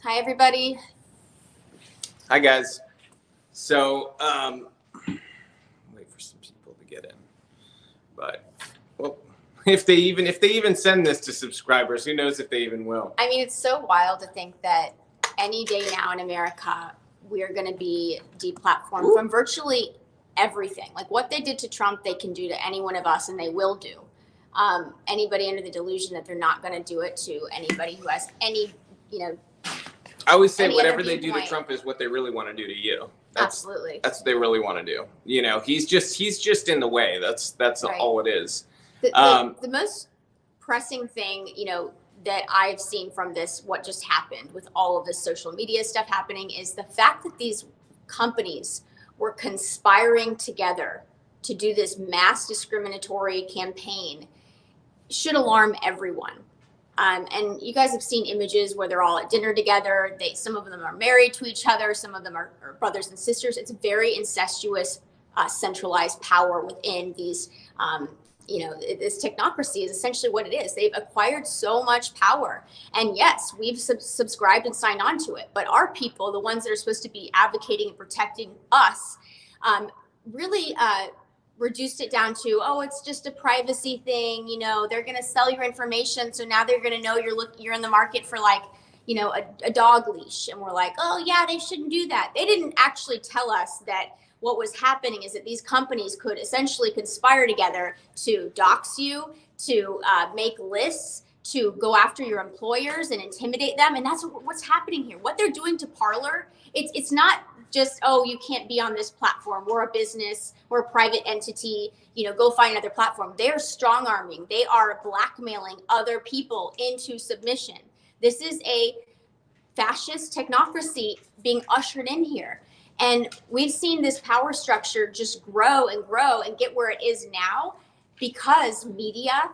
Hi, everybody. Hi, guys. So, wait for some people to get in. But, well, if they even send this to subscribers, who knows if they even will? I mean, it's so wild to think that any day now in America, we're going to be deplatformed from virtually everything. Like what they did to Trump, they can do to any one of us, and they will do. Anybody under the delusion that they're not going to do it to anybody who has any, I always say whatever they do to Trump is what they really want to do to you. Absolutely. That's what they really want to do. He's just in the way. That's right. All it is. The most pressing thing, that I've seen from this, what just happened with all of this social media stuff happening, is the fact that these companies were conspiring together to do this mass discriminatory campaign should alarm everyone. And you guys have seen images where they're all at dinner together. Some of them are married to each other. Some of them are brothers and sisters. It's very incestuous, centralized power within these, this technocracy is essentially what it is. They've acquired so much power. And yes, we've subscribed and signed on to it. But our people, the ones that are supposed to be advocating and protecting us, really reduced it down to, it's just a privacy thing. They're going to sell your information. So now they're going to know you're in the market for a dog leash. And we're like, oh yeah, they shouldn't do that. They didn't actually tell us that what was happening is that these companies could essentially conspire together to dox you, to make lists, to go after your employers and intimidate them. And that's what's happening here. What they're doing to Parler, it's not just, you can't be on this platform. We're a business, we're a private entity, go find another platform. They're strong arming. They are blackmailing other people into submission. This is a fascist technocracy being ushered in here. And we've seen this power structure just grow and grow and get where it is now because media,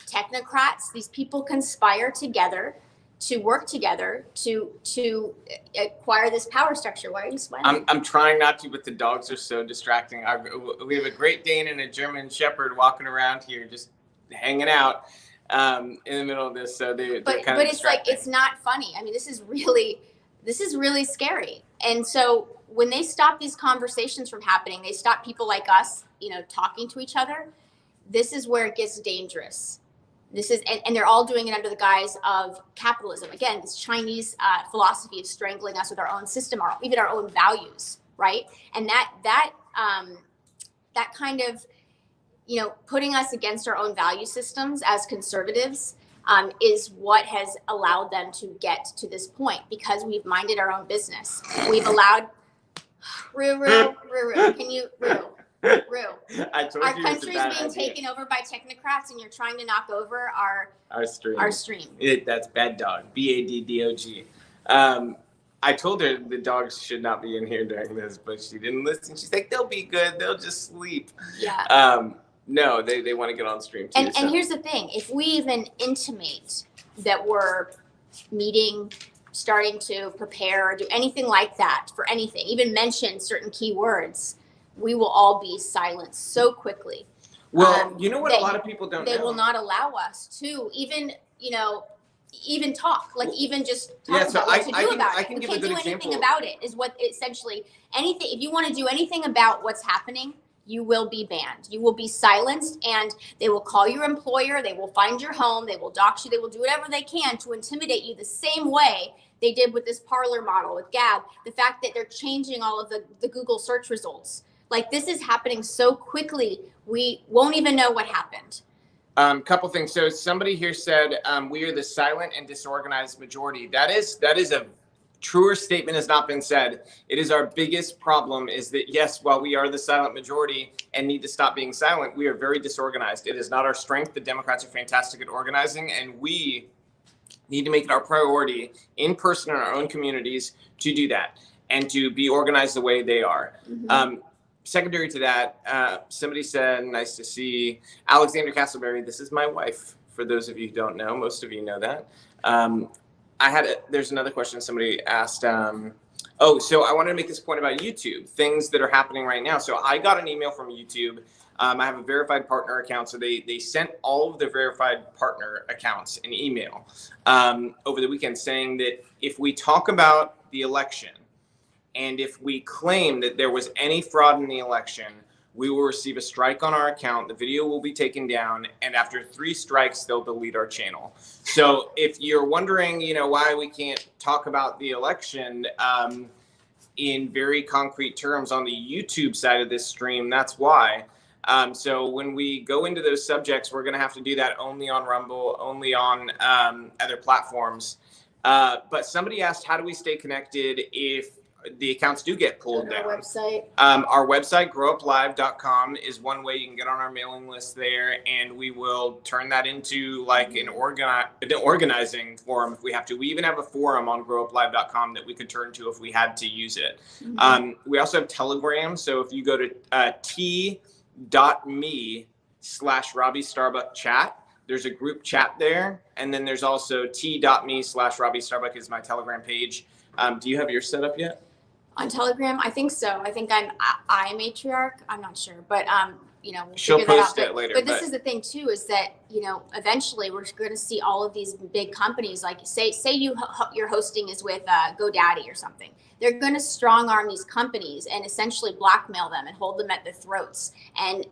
technocrats, these people conspire together to work together to acquire this power structure. Why are you smiling? I'm trying not to, but the dogs are so distracting. We have a Great Dane and a German Shepherd walking around here, just hanging out in the middle of this. So they're kind of it's like, it's not funny. I mean, this is really scary. And so when they stop these conversations from happening, they stop people like us, talking to each other. This is where it gets dangerous. And they're all doing it under the guise of capitalism. Again, this Chinese philosophy of strangling us with our own system, or even our own values, right? And that kind of, putting us against our own value systems as conservatives is what has allowed them to get to this point, because we've minded our own business. We've allowed Rue, can you Rue? Our country's being taken over by technocrats, and you're trying to knock over our stream. That's bad dog. BADDOG. I told her the dogs should not be in here during this, but she didn't listen. She's like, they'll be good. They'll just sleep. Yeah. No, they want to get on stream too. And here's the thing: if we even intimate that we're meeting, starting to prepare, or do anything like that for anything, even mention certain keywords, we will all be silenced so quickly. Well, you know what a lot of people don't know? They will not allow us to even talk, like even just talk about what to do about it. We can't do anything about it, is what essentially anything. If you want to do anything about what's happening, you will be banned. You will be silenced, and they will call your employer. They will find your home. They will dox you. They will do whatever they can to intimidate you the same way they did with this Parler model with Gab. The fact that they're changing all of the Google search results. Like, this is happening so quickly, we won't even know what happened. Couple things. So somebody here said, we are the silent and disorganized majority. That is a truer statement has not been said. It is our biggest problem, is that, yes, while we are the silent majority and need to stop being silent, we are very disorganized. It is not our strength. The Democrats are fantastic at organizing, and we need to make it our priority in person in our own communities to do that and to be organized the way they are. Mm-hmm. Secondary to that, somebody said, nice to see Alexander Castleberry. This is my wife, for those of you who don't know. Most of you know that. There's another question somebody asked. So I wanted to make this point about YouTube, things that are happening right now. So I got an email from YouTube I have a verified partner account. So they sent all of the verified partner accounts an email over the weekend saying that if we talk about the election and if we claim that there was any fraud in the election, we will receive a strike on our account. The video will be taken down. And after 3 strikes, they'll delete our channel. So if you're wondering, why we can't talk about the election in very concrete terms on the YouTube side of this stream, that's why. So when we go into those subjects, we're going to have to do that only on Rumble, only on other platforms. But somebody asked, how do we stay connected if the accounts do get pulled down? Our website, growuplive.com, is one way you can get on our mailing list there, and we will turn that into like an organizing forum if we have to. We even have a forum on growuplive.com that we could turn to if we had to use it. We also have Telegram. So if you go to t.me/Robbie Starbuck chat, there's a group chat there. And then there's also t.me/Robbie Starbuck is my Telegram page. Do you have yours set up yet? On Telegram? I think so. I think I'm matriarch. I'm not sure, but we'll she'll figure post that out. it later. But this is the thing too, is that eventually we're going to see all of these big companies, like say your hosting is with GoDaddy or something. They're going to strong arm these companies and essentially blackmail them and hold them at the throats and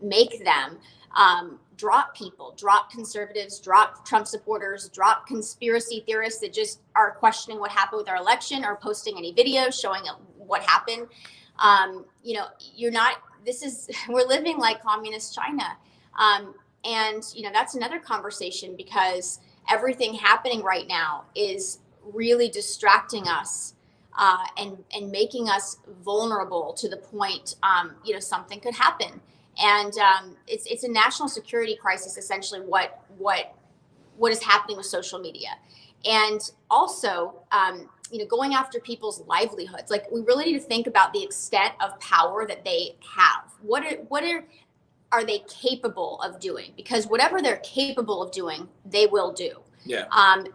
make them drop people, drop conservatives, drop Trump supporters, drop conspiracy theorists that just are questioning what happened with our election or posting any videos showing what happened. We're living like communist China. And that's another conversation, because everything happening right now is really distracting us and making us vulnerable to the point, something could happen. And it's a national security crisis, essentially, what is happening with social media. And also, going after people's livelihoods. Like, we really need to think about the extent of power that they have. What are they capable of doing? Because whatever they're capable of doing, they will do. Yeah.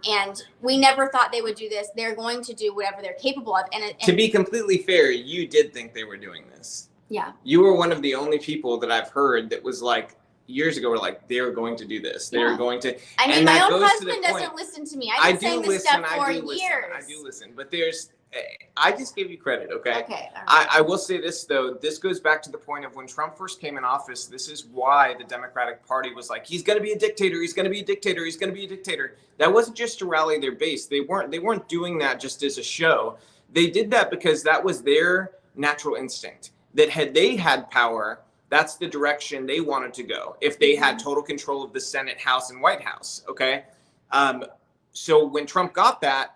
And we never thought they would do this. They're going to do whatever they're capable of. And to be completely fair, you did think they were doing this. Yeah. You were one of the only people that I've heard that was like, years ago, were like, they're going to do this. They're going to. I mean, my own husband doesn't listen to me. I've been saying this stuff for years. I do listen. But I just gave you credit, okay? Okay. All right. I will say this, though. This goes back to the point of when Trump first came in office. This is why the Democratic Party was like, he's going to be a dictator. He's going to be a dictator. He's going to be a dictator. That wasn't just to rally their base. They weren't doing that just as a show. They did that because that was their natural instinct. That had they had power, that's the direction they wanted to go. If they had total control of the Senate, House, and White House, okay? So when Trump got that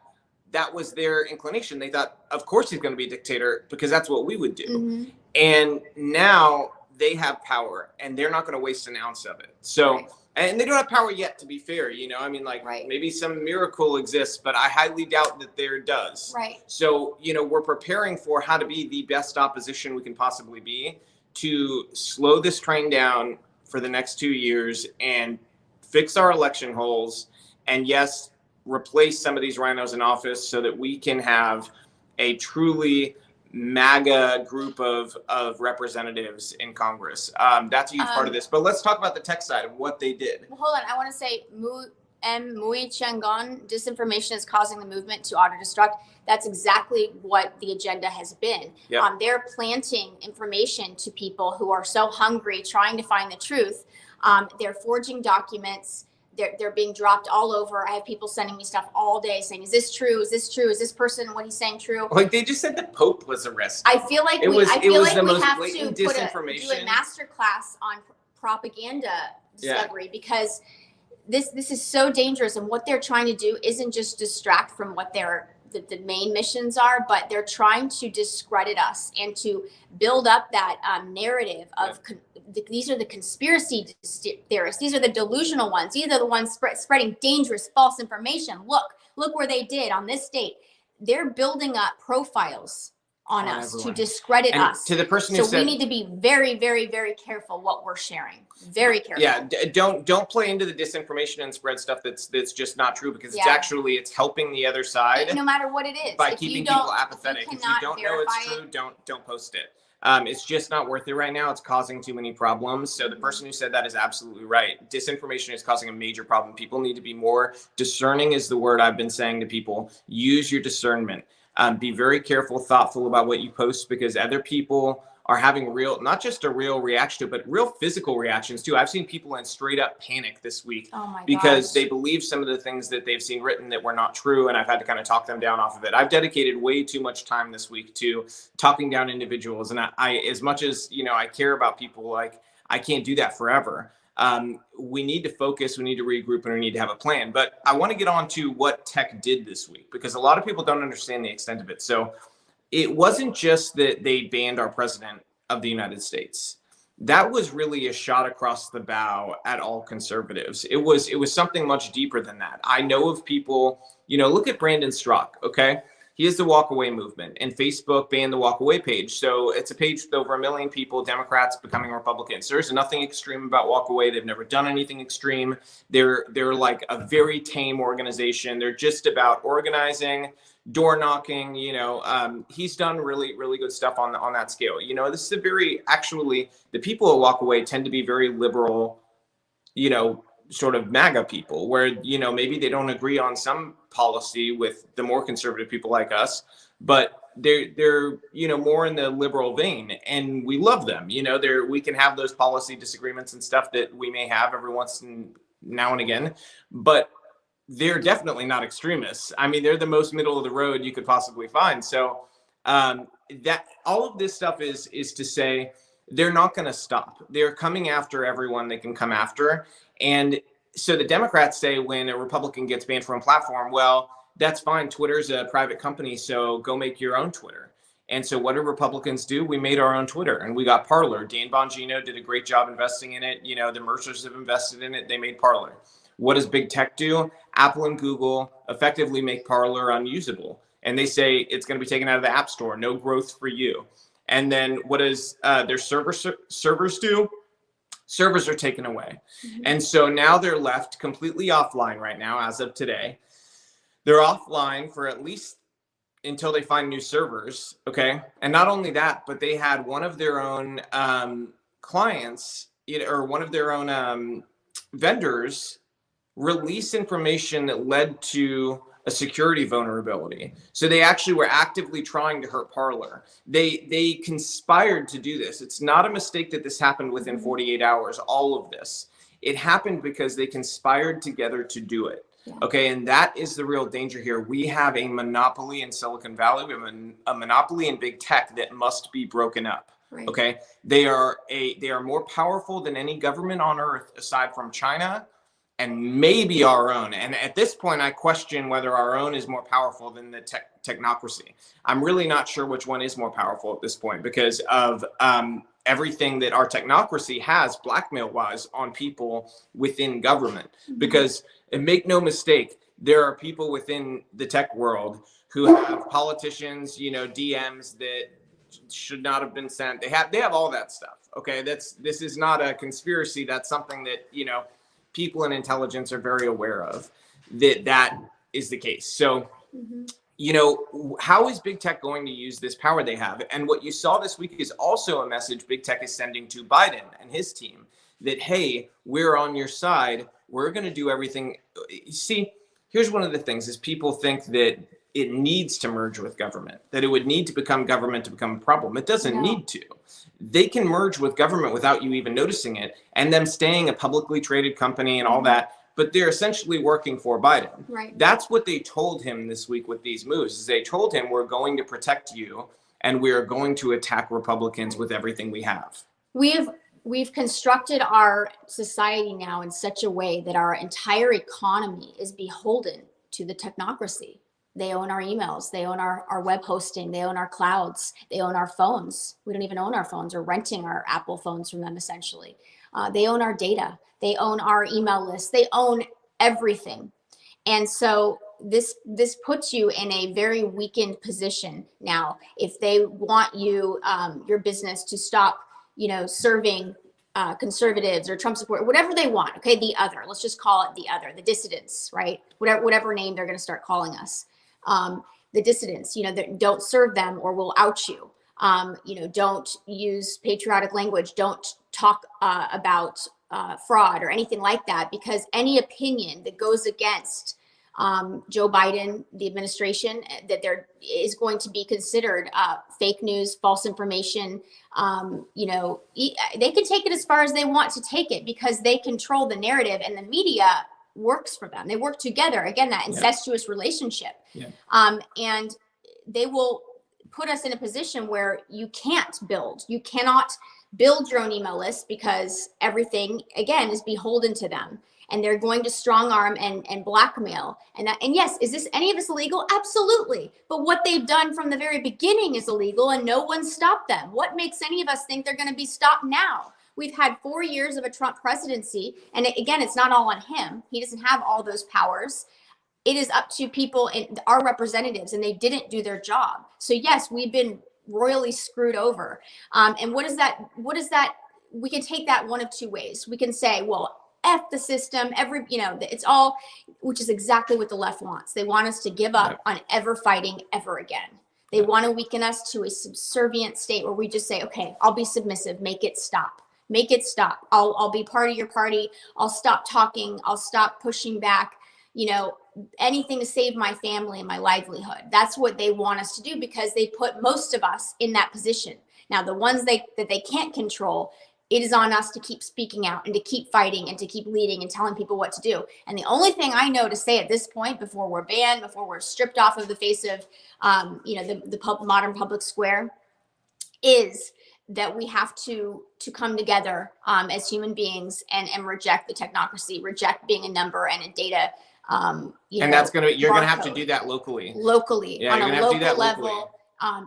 was their inclination. They thought, of course he's going to be a dictator, because that's what we would do. And now they have power, and they're not going to waste an ounce of it. So, and they don't have power yet, to be fair. Maybe some miracle exists, but I highly doubt that there does. Right. So, we're preparing for how to be the best opposition we can possibly be, to slow this train down for the next 2 years and fix our election holes. And yes, replace some of these rhinos in office so that we can have a truly MAGA group of representatives in Congress. That's a huge part of this. But let's talk about the tech side of what they did. Well, hold on. I want to say Mui Changon, disinformation is causing the movement to auto-destruct. That's exactly what the agenda has been. Yep. They're planting information to people who are so hungry, trying to find the truth. They're forging documents. They're being dropped all over. I have people sending me stuff all day saying, is this true? Is this true? Is this person, what he's saying, true? Like, they just said the Pope was arrested. I feel like we have to do a master class on propaganda discovery, because this is so dangerous. And what they're trying to do isn't just distract from what the main missions are, but they're trying to discredit us and to build up that narrative of these are the conspiracy theorists. These are the delusional ones. These are the ones spreading dangerous, false information. Look where they did on this date. They're building up profiles on us everyone. To discredit us. To the person who said, we need to be very, very, very careful what we're sharing. Very careful. Yeah, don't play into the disinformation and spread stuff that's just not true, because it's helping the other side. No matter what it is. By keeping people apathetic. If you don't know it's true, don't post it. It's just not worth it right now. It's causing too many problems. So the person who said that is absolutely right. Disinformation is causing a major problem. People need to be more discerning, is the word I've been saying to people. Use your discernment. Be very careful, thoughtful about what you post, because other people are having real, not just a real reaction to it, but real physical reactions too. I've seen people in straight up panic this week Oh my because gosh. they believe some of the things that they've seen written that were not true. And I've had to kind of talk them down off of it. I've dedicated way too much time this week to talking down individuals. And I as much as, I care about people, like, I can't do that forever. We need to focus, we need to regroup, and we need to have a plan. But I want to get on to what tech did this week, because a lot of people don't understand the extent of it. So it wasn't just that they banned our president of the United States. That was really a shot across the bow at all conservatives. It was something much deeper than that. I know of people, look at Brandon Strzok, okay? He is the walk away movement, and Facebook banned the walk away page. So it's a page with over 1 million people, Democrats becoming Republicans. There's nothing extreme about walk away. They've never done anything extreme. They're like a very tame organization. They're just about organizing, door knocking. He's done really, really good stuff on that scale. This is actually, the people who walk away tend to be very liberal, sort of MAGA people, where maybe they don't agree on some policy with the more conservative people like us, but they're more in the liberal vein, and we love them. We can have those policy disagreements and stuff that we may have every once in now and again, but they're definitely not extremists. I mean, they're the most middle of the road you could possibly find. So that all of this stuff is to say they're not going to stop. They're coming after everyone they can come after. And so the Democrats say when a Republican gets banned from a platform, well, that's fine. Twitter's a private company, so go make your own Twitter. And so what do Republicans do? We made our own Twitter, and we got Parler. Dan Bongino did a great job investing in it. The Mercers have invested in it. They made Parler. What does big tech do? Apple and Google effectively make Parler unusable. And they say it's going to be taken out of the App Store. No growth for you. And then what does their servers do? Servers are taken away. Mm-hmm. And so now they're left completely offline right now, as of today. They're offline for at least until they find new servers, okay? And not only that, but they had one of their own clients, or one of their own vendors release information that led to a security vulnerability. So they actually were actively trying to hurt Parler. They conspired to do this. It's not a mistake that this happened within 48 hours, all of this. It happened because they conspired together to do it. Yeah. Okay, and that is the real danger here. We have a monopoly in Silicon Valley. We have a monopoly in big tech that must be broken up. Right. Okay, they are more powerful than any government on earth aside from China, and maybe our own. And at this point, I question whether our own is more powerful than the technocracy. I'm really not sure which one is more powerful at this point, because of everything that our technocracy has blackmail-wise on people within government. Mm-hmm. Because, and make no mistake, there are people within the tech world who have politicians, DMs that should not have been sent. They have all that stuff. Okay, this is not a conspiracy. That's something that people in intelligence are very aware of, that is the case. So, mm-hmm. How is big tech going to use this power they have? And what you saw this week is also a message big tech is sending to Biden and his team that, hey, we're on your side. We're going to do everything. See, here's one of the things is people think that it needs to merge with government, that it would need to become government to become a problem. It doesn't need to. They can merge with government without you even noticing it, and them staying a publicly traded company and all that, but they're essentially working for Biden. Right. That's what they told him this week with these moves, is they told him, we're going to protect you, and we are going to attack Republicans with everything we have. We've constructed our society now in such a way that our entire economy is beholden to the technocracy. They own our emails. They own our web hosting. They own our clouds. They own our phones. We don't even own our phones. We're renting our Apple phones from them, essentially. They own our data. They own our email list. They own everything. And so this puts you in a very weakened position now. If they want you, your business to stop, serving conservatives or Trump support, whatever they want. Okay, the other. Let's just call it the other, the dissidents, right? Whatever name they're going to start calling us. The dissidents, that don't serve them or will out you. Don't use patriotic language, don't talk about fraud or anything like that, because any opinion that goes against Joe Biden, the administration, that there is going to be considered fake news, false information. They can take it as far as they want to take it because they control the narrative, and the media works for them. They work together. Again, that incestuous relationship. Yeah. And they will put us in a position where you cannot build your own email list because everything, again, is beholden to them. And they're going to strong arm and blackmail. And yes, is this any of this illegal? Absolutely. But what they've done from the very beginning is illegal, and no one stopped them. What makes any of us think they're going to be stopped now? We've had 4 years of a Trump presidency. And again, it's not all on him. He doesn't have all those powers. It is up to people and our representatives, and they didn't do their job. So yes, we've been royally screwed over. And what is that? We can take that one of two ways. We can say, well, F the system, it's all, which is exactly what the left wants. They want us to give up on ever fighting ever again. They want to weaken us to a subservient state where we just say, okay, I'll be submissive, make it stop. Make it stop. I'll be part of your party. I'll stop talking. I'll stop pushing back, anything to save my family and my livelihood. That's what they want us to do because they put most of us in that position. Now, the ones that they can't control, it is on us to keep speaking out and to keep fighting and to keep leading and telling people what to do. And the only thing I know to say at this point, before we're banned, before we're stripped off of the face of, the modern public square, is that we have to come together as human beings and reject the technocracy, reject being a number and a data. And that's you're gonna have to do that locally. Yeah, on a local level.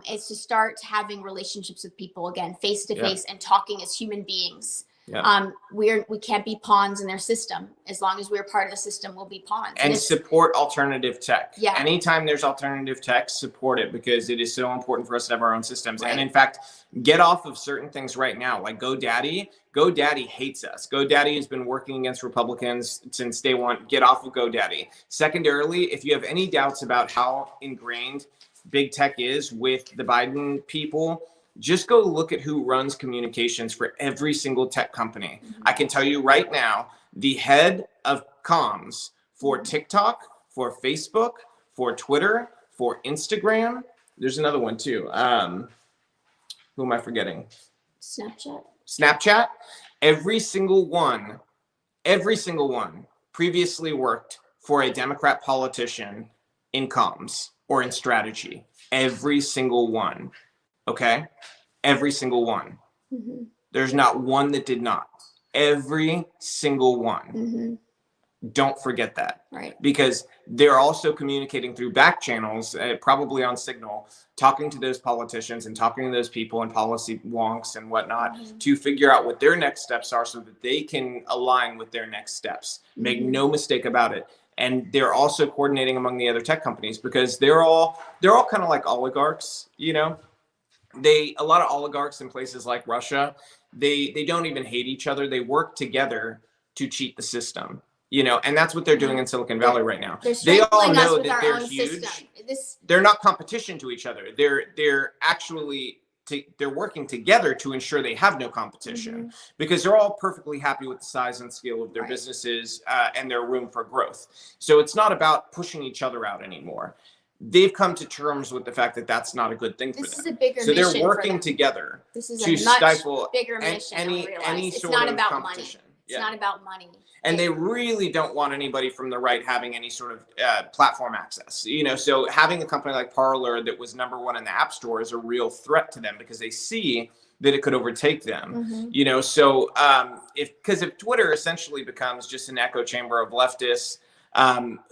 Is to start having relationships with people again, face to face, and talking as human beings. Yeah. We can't be pawns in their system. As long as we're part of the system, we'll be pawns. And support alternative tech. Yeah. Anytime there's alternative tech, support it because it is so important for us to have our own systems. Right. And in fact, get off of certain things right now, like GoDaddy. GoDaddy hates us. GoDaddy has been working against Republicans since day one. Get off of GoDaddy. Secondarily, if you have any doubts about how ingrained big tech is with the Biden people, just go look at who runs communications for every single tech company. Mm-hmm. I can tell you right now, the head of comms for TikTok, for Facebook, for Twitter, for Instagram, there's another one too. Who am I forgetting? Snapchat. Every single one previously worked for a Democrat politician in comms or in strategy. Every single one. Okay? Every single one. Mm-hmm. There's not one that did not. Every single one. Mm-hmm. Don't forget that. Right. Because they're also communicating through back channels, probably on Signal, talking to those politicians and talking to those people and policy wonks and whatnot to figure out what their next steps are so that they can align with their next steps. Make no mistake about it. And they're also coordinating among the other tech companies because they're all kind of like oligarchs, A lot of oligarchs in places like Russia, they don't even hate each other. They work together to cheat the system, and that's what they're doing in Silicon Valley right now. They all know that they're huge. They're not competition to each other. They're actually they're working together to ensure they have no competition because they're all perfectly happy with the size and scale of their businesses and their room for growth. So it's not about pushing each other out anymore. They've come to terms with the fact that that's not a good thing for them. This is a bigger mission. So they're working together this is to a much stifle bigger mission. any it's sort not of about competition. Money. It's not about money. And they really don't want anybody from the right having any sort of platform access. So having a company like Parler that was #1 in the App Store is a real threat to them because they see that it could overtake them. So if Twitter essentially becomes just an echo chamber of leftists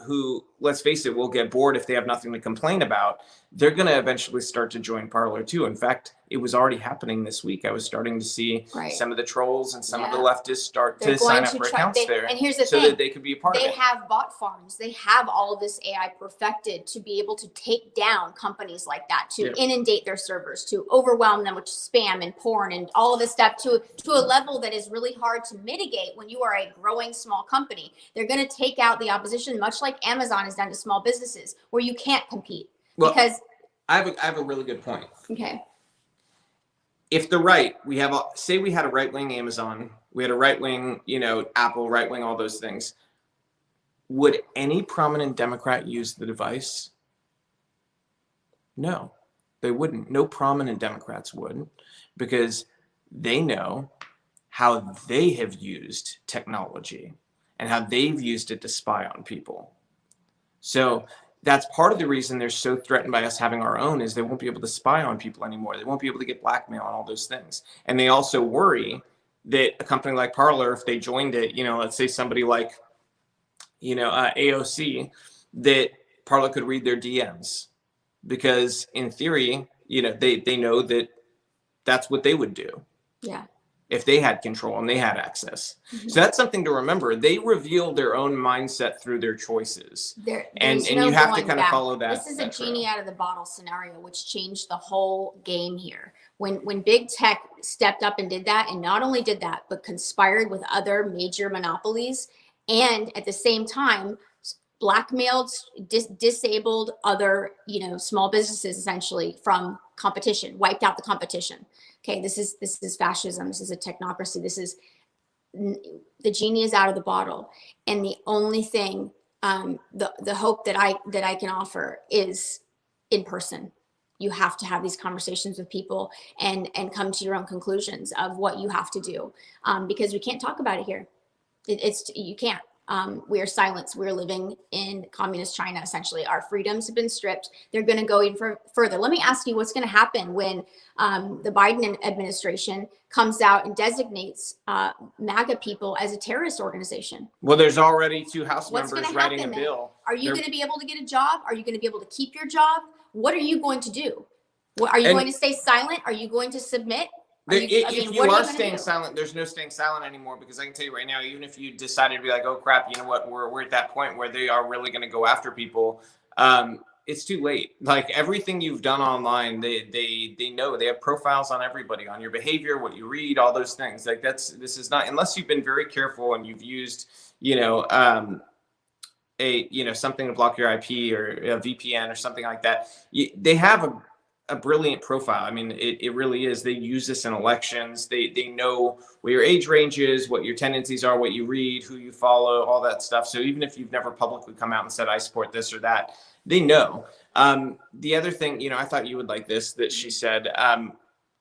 who, let's face it, will get bored if they have nothing to complain about, they're going to eventually start to join Parler too. In fact, it was already happening this week. I was starting to see some of the trolls and some of the leftists start to sign up for accounts there. And here's the thing, that they could be a part of it. They have bot farms. They have all of this AI perfected to be able to take down companies like that, to inundate their servers, to overwhelm them with spam and porn and all of this stuff to a level that is really hard to mitigate when you are a growing small company. They're going to take out the opposition, much like Amazon has done to small businesses, where you can't compete. Well, because I have a really good point. Okay. if the right, we have, say we had a right-wing Amazon, we had a right-wing, Apple, right-wing, all those things. Would any prominent Democrat use the device? No, they wouldn't. No prominent Democrats would, because they know how they have used technology and how they've used it to spy on people. So that's part of the reason they're so threatened by us having our own, is they won't be able to spy on people anymore. They won't be able to get blackmail and all those things. And they also worry that a company like Parler, if they joined it, let's say somebody like, AOC, that Parler could read their DMs, because in theory, they know that that's what they would do. Yeah. If they had control and they had access. So that's something to remember. They reveal their own mindset through their choices. And you have to kind of follow that. This is a genie out of the bottle scenario, which changed the whole game here. When big tech stepped up and did that, and not only did that, but conspired with other major monopolies, and at the same time blackmailed, disabled other, small businesses essentially from competition, wiped out the competition. Okay, this is fascism. This is a technocracy. This is, the genie is out of the bottle, and the only thing, the hope that I can offer is in person. You have to have these conversations with people and come to your own conclusions of what you have to do, because we can't talk about it here. You can't. We are silenced. We're living in communist China, essentially. Our freedoms have been stripped. They're going to go even further. Let me ask you, what's going to happen when the Biden administration comes out and designates MAGA people as a terrorist organization? Well, there's already 2 House members writing a bill. Are you going to be able to get a job? Are you going to be able to keep your job? What are you going to do? Are you going to stay silent? Are you going to submit? If you are staying silent, there's no staying silent anymore, because I can tell you right now, even if you decided to be like, oh crap, you know what, we're at that point where they are really going to go after people, it's too late. Like, everything you've done online, they know. They have profiles on everybody, on your behavior, what you read, all those things. Like, this is not, unless you've been very careful and you've used something to block your IP or a VPN or something like that. They have a brilliant profile. I mean, it really is. They use this in elections. They know what your age range is, what your tendencies are, what you read, who you follow, all that stuff. So even if you've never publicly come out and said, I support this or that, they know. The other thing, I thought you would like this, that she said,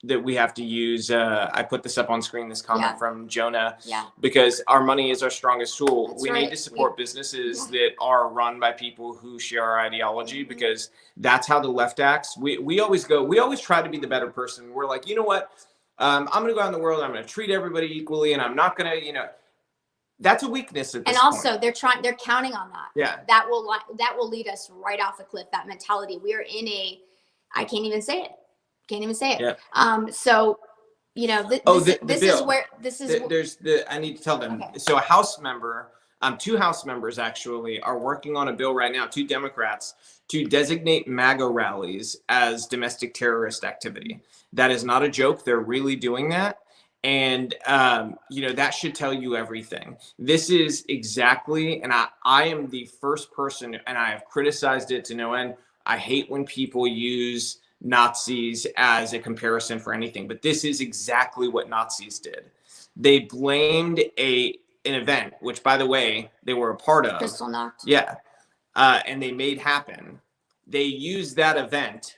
that we have to use, I put this up on screen, this comment from Jonah, because our money is our strongest tool. That's we right. need to support businesses that are run by people who share our ideology, because that's how the left acts. We always try to be the better person. We're like, you know what? I'm going to go out in the world. I'm going to treat everybody equally, and I'm not going to, that's a weakness at this point. And also they're counting on that. Yeah. That will lead us right off a cliff, that mentality. We are in I can't even say it. Can't even say it. Yeah. So, this is where I need to tell them. Okay. So a House member, 2 House members actually are working on a bill right now, 2 Democrats, to designate MAGA rallies as domestic terrorist activity. That is not a joke. They're really doing that. And, that should tell you everything. This is exactly, and I am the first person, and I have criticized it to no end. I hate when people use Nazis as a comparison for anything, but this is exactly what Nazis did. They blamed an event, which, by the way, they were a part of. Kristallnacht. Yeah. And they made happen. They used that event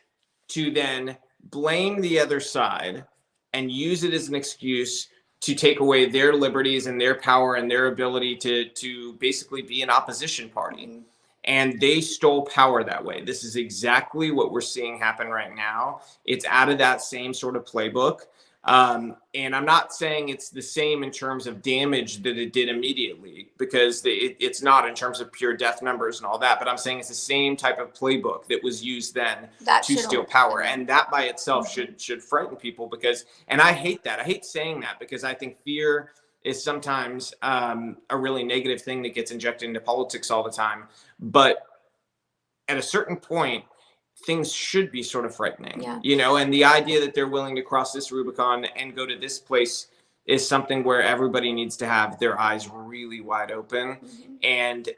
to then blame the other side and use it as an excuse to take away their liberties and their power and their ability to basically be an opposition party. Mm-hmm. And they stole power that way. This is exactly what we're seeing happen right now. It's out of that same sort of playbook. And I'm not saying it's the same in terms of damage that it did immediately, because it's not in terms of pure death numbers and all that. But I'm saying it's the same type of playbook that was used then to steal power. And that by itself should frighten people, because, and I hate that. I hate saying that, because I think fear is sometimes a really negative thing that gets injected into politics all the time. But at a certain point, things should be sort of frightening, and the idea that they're willing to cross this Rubicon and go to this place is something where everybody needs to have their eyes really wide open, and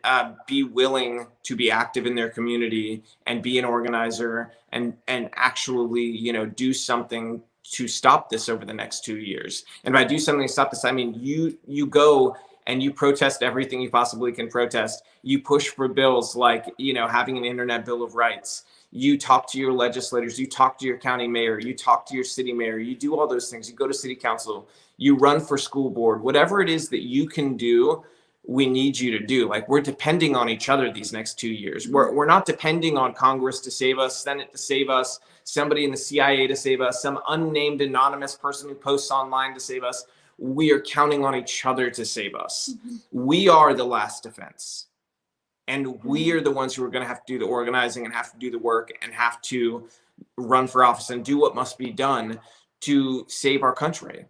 be willing to be active in their community and be an organizer and actually, do something to stop this over the next 2 years. And by do something to stop this, I mean, you go and you protest everything you possibly can protest. You push for bills like, having an internet bill of rights. You talk to your legislators, you talk to your county mayor, you talk to your city mayor, you do all those things. You go to city council, you run for school board, whatever it is that you can do, we need you to do. Like, we're depending on each other these next 2 years. We're not depending on Congress to save us, Senate to save us, somebody in the CIA to save us, some unnamed anonymous person who posts online to save us. We are counting on each other to save us. We are the last defense. And we are the ones who are going to have to do the organizing and have to do the work and have to run for office and do what must be done to save our country.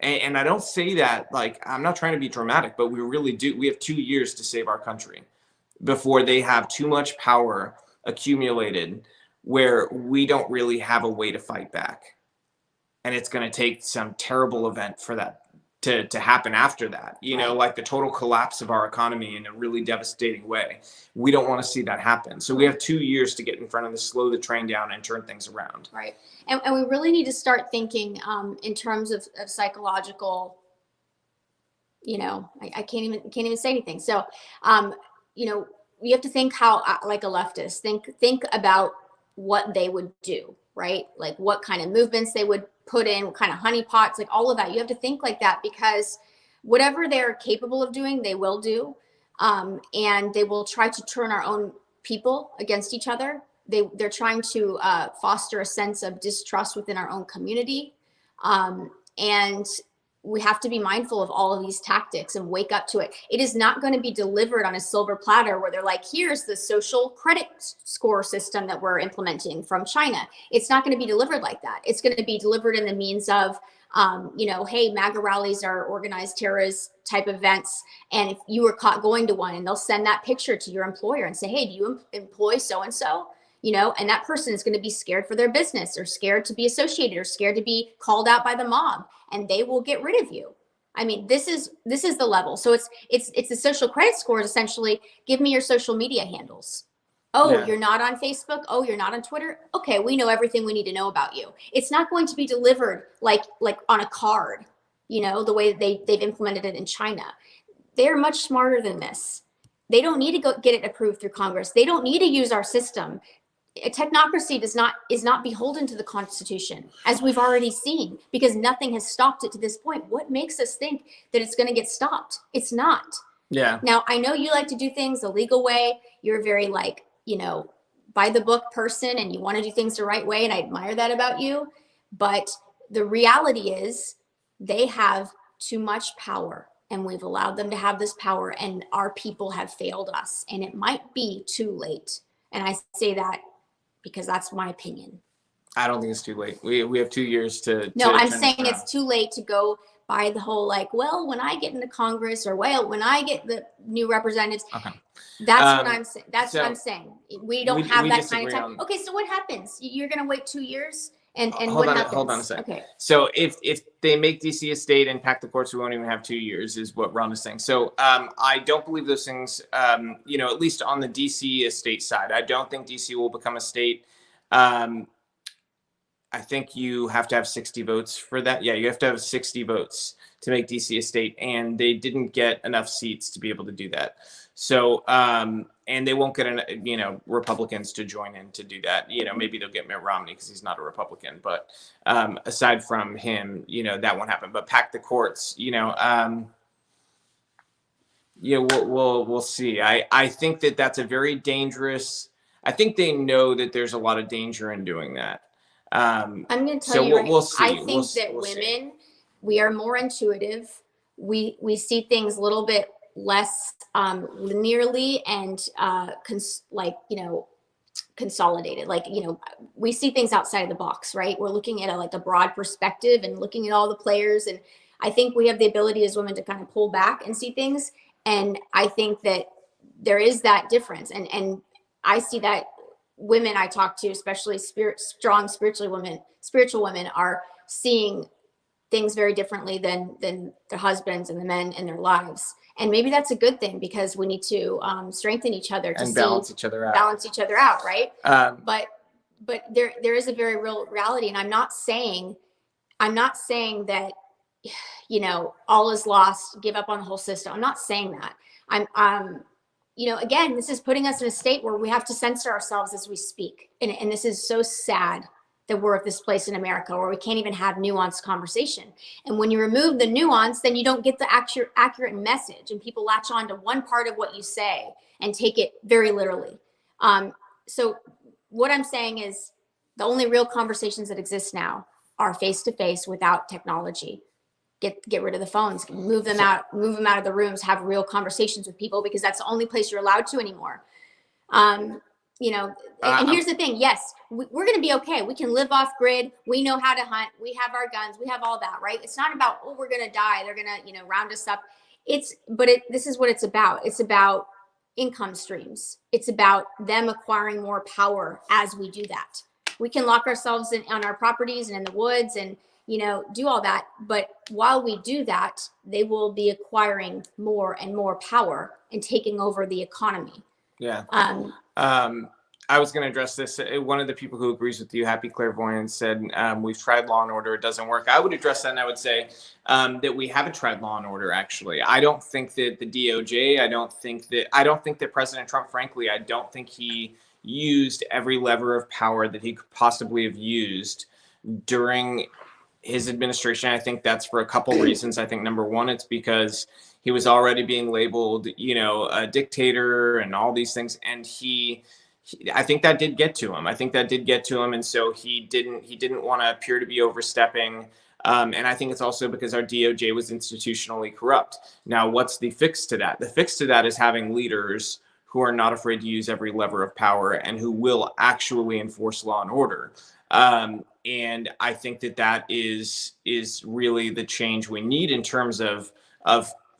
And I don't say that like, I'm not trying to be dramatic, but we really do. We have 2 years to save our country before they have too much power accumulated where we don't really have a way to fight back. And it's going to take some terrible event for that to happen after that, like the total collapse of our economy in a really devastating way. We don't want to see that happen. So we have 2 years to get in front of this, slow the train down and turn things around. Right. And we really need to start thinking in terms of psychological, I can't even say anything. So, you have to think how, like a leftist, think about what they would do, right? Like what kind of movements they would put in, what kind of honeypots, like all of that. You have to think like that, because whatever they're capable of doing, they will do. And they will try to turn our own people against each other. They're trying to foster a sense of distrust within our own community. And we have to be mindful of all of these tactics and wake up to it. It is not going to be delivered on a silver platter where they're like, here's the social credit score system that we're implementing from China. It's not going to be delivered like that. It's going to be delivered in the means of, hey, MAGA rallies are organized terrorist type events. And if you were caught going to one, and they'll send that picture to your employer and say, hey, do you employ so-and-so? And that person is going to be scared for their business, or scared to be associated, or scared to be called out by the mob, and they will get rid of you. I mean, this is the level. So it's the social credit scores. Essentially, give me your social media handles. Oh, yeah. You're not on Facebook. Oh, you're not on Twitter. Okay, we know everything we need to know about you. It's not going to be delivered like on a card, the way that they've implemented it in China. They're much smarter than this. They don't need to go get it approved through Congress. They don't need to use our system. A technocracy is not beholden to the Constitution, as we've already seen, because nothing has stopped it to this point. What makes us think that it's going to get stopped? It's not. Yeah. Now, I know you like to do things the legal way. You're very by the book person, and you want to do things the right way. And I admire that about you. But the reality is they have too much power, and we've allowed them to have this power, and our people have failed us, and it might be too late. And I say that because that's my opinion. I don't think it's too late. We have 2 years to. No, I'm saying it's too late to go by the whole when I get into Congress, or when I get the new representatives. Okay. That's what I'm saying. That's what I'm saying. We don't have that kind of time. Okay, so what happens? You're going to wait 2 years? And what happens? Hold on a second. Okay. So if they make DC a state and pack the courts, we won't even have 2 years, is what Ron is saying. So I don't believe those things, at least on the DC estate side. I don't think DC will become a state. I think you have to have 60 votes for that. Yeah, you have to have 60 votes to make DC a state, and they didn't get enough seats to be able to do that. So, and they won't get, Republicans to join in to do that. Maybe they'll get Mitt Romney because he's not a Republican. But aside from him, that won't happen. But pack the courts, we'll see. I think that's a very dangerous. I think they know that there's a lot of danger in doing that. I'm going to tell you, we'll see. I think that women, we are more intuitive. We see things a little bit less linearly and consolidated. We see things outside of the box, right? We're looking at a broad perspective and looking at all the players. And I think we have the ability as women to kind of pull back and see things. And I think that there is that difference. And I see that women I talk to, especially strong spiritual women, are seeing things very differently than their husbands and the men in their lives. And maybe that's a good thing, because we need to strengthen each other to balance each other out. Right. But there is a very real reality. And I'm not saying I'm not saying that, all is lost, give up on the whole system. I'm not saying that. Again, this is putting us in a state where we have to censor ourselves as we speak. And this is so sad that we're at this place in America where we can't even have nuanced conversation. And when you remove the nuance, then you don't get the accurate message, and people latch on to one part of what you say and take it very literally. So what I'm saying is the only real conversations that exist now are face-to-face without technology. Get rid of the phones, move them out of the rooms, have real conversations with people, because that's the only place you're allowed to anymore. And here's the thing. Yes, we're going to be okay. We can live off grid. We know how to hunt. We have our guns. We have all that, right? It's not about, oh, we're going to die. They're going to, round us up. This is what it's about. It's about income streams. It's about them acquiring more power as we do that. We can lock ourselves on our properties and in the woods and, do all that. But while we do that, they will be acquiring more and more power and taking over the economy. Yeah. I was going to address this. One of the people who agrees with you, Happy Clairvoyant, said, we've tried Law and Order. It doesn't work. I would address that, and I would say that we haven't tried Law and Order, actually. I don't think that the DOJ, I don't think that President Trump, frankly, I don't think he used every lever of power that he could possibly have used during his administration. I think that's for a couple reasons. I think number one, it's because he was already being labeled, a dictator and all these things. And I think that did get to him. And so he didn't want to appear to be overstepping. And I think it's also because our DOJ was institutionally corrupt. Now, what's the fix to that? The fix to that is having leaders who are not afraid to use every lever of power and who will actually enforce law and order. And I think that is really the change we need in terms of